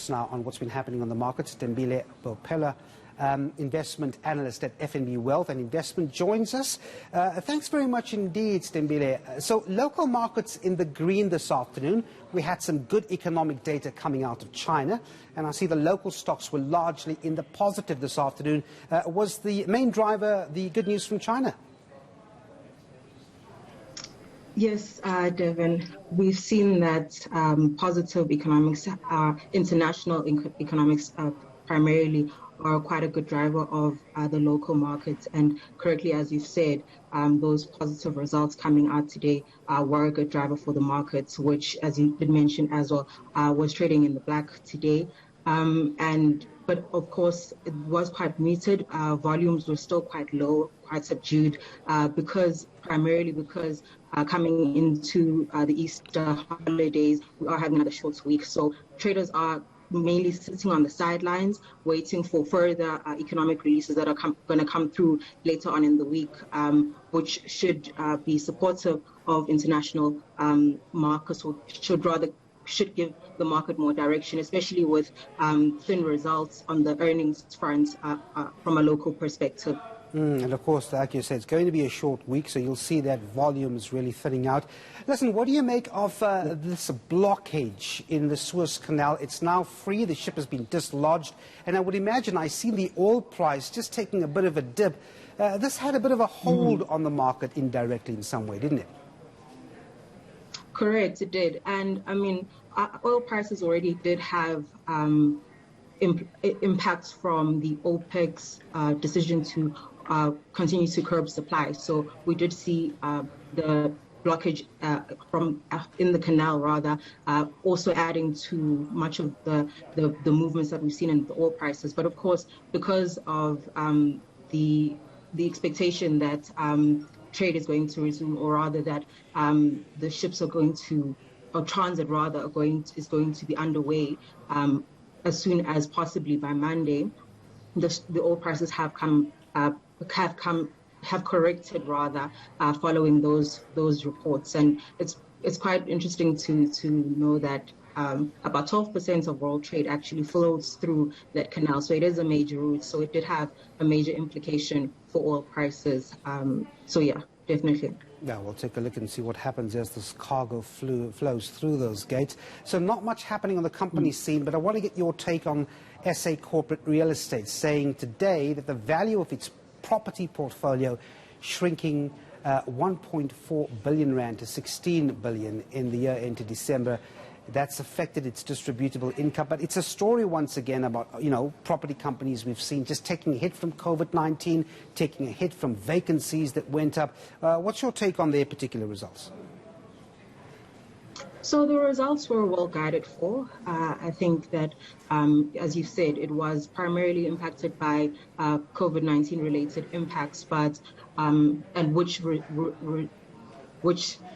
us now on what's been happening on the market. Sithembile Bopela, Investment Analyst at FNB Wealth and Investment, joins us. Thanks very much indeed, Sithembile. So local markets in the green this afternoon. We had some good economic data coming out of China, and I see the local stocks were largely in the positive this afternoon. Was the main driver the good news from China? Yes, Devan, we've seen that positive economics, international economics primarily are quite a good driver of the local markets. And correctly, as you've said, those positive results coming out today were a good driver for the markets, which, as you did mention as well, was trading in the black today. But of course, it was quite muted. Volumes were still quite low, quite subdued, primarily because coming into the Easter holidays, we are having another short week. So traders are mainly sitting on the sidelines, waiting for further economic releases that are going to come through later on in the week, which should be supportive of international markets, or should give the market more direction, especially with thin results on the earnings front from a local perspective. And of course, like you said, it's going to be a short week, so you'll see that volume is really thinning out. Listen, what do you make of this blockage in the Suez Canal? It's now free, the ship has been dislodged, and I would imagine, I see the oil price just taking a bit of a dip. This had a bit of a hold on the market indirectly in some way, didn't it? Correct, it did. And I mean, oil prices already did have impacts from the OPEC's decision to continue to curb supply. So we did see the blockage in the canal, rather, also adding to much of the movements that we've seen in the oil prices. But of course, because of the expectation that trade is going to resume, or rather that the ships are going to, or transit rather, is going to be underway as soon as possibly by Monday, the oil prices have corrected rather following those reports. And it's quite interesting to know that about 12% of world trade actually flows through that canal. So it is a major route. So it did have a major implication for oil prices. So yeah, definitely. Yeah, we'll take a look and see what happens as this cargo flows through those gates. So not much happening on the company scene, but I want to get your take on SA Corporate Real Estate, saying today that the value of its property portfolio shrinking 1.4 billion rand to 16 billion in the year into December. That's affected its distributable income. But it's a story once again about, property companies we've seen just taking a hit from COVID-19, taking a hit from vacancies that went up. What's your take on their particular results? So the results were well guided for. I think that, as you said, it was primarily impacted by COVID-19 related impacts, but and which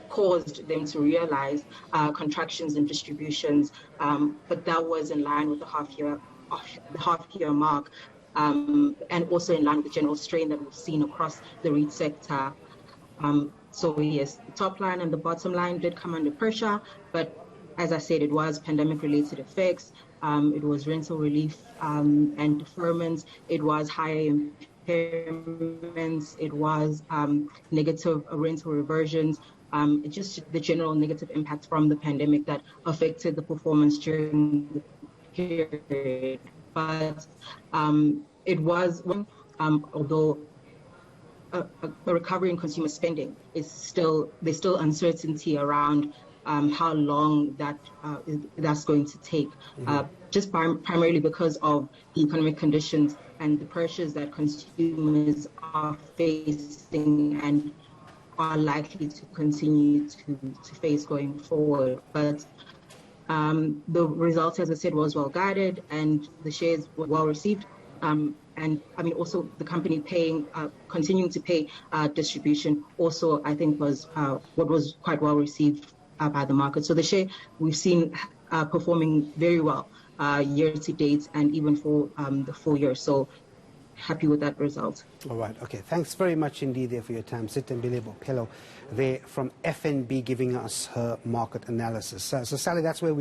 caused them to realize contractions in distributions, but that was in line with the half-year mark, and also in line with the general strain that we've seen across the REIT sector. So yes, the top line and the bottom line did come under pressure, but as I said, it was pandemic-related effects, it was rental relief and deferments, it was higher impairments, it was negative rental reversions, just the general negative impact from the pandemic that affected the performance during the period. But it was, although a recovery in consumer spending there's still uncertainty around how long that's going to take, just primarily because of the economic conditions and the pressures that consumers are facing and are likely to continue to face going forward. But the results, as I said, was well guided and the shares were well received. And I mean, also the company continuing to pay distribution also, I think, was what was quite well received by the market. So the share we've seen performing very well year to date and even for the full year. So happy with that result. All right. Okay. Thanks very much indeed there for your time. Sithembile Bopela there from FNB giving us her market analysis. So Sally, that's where we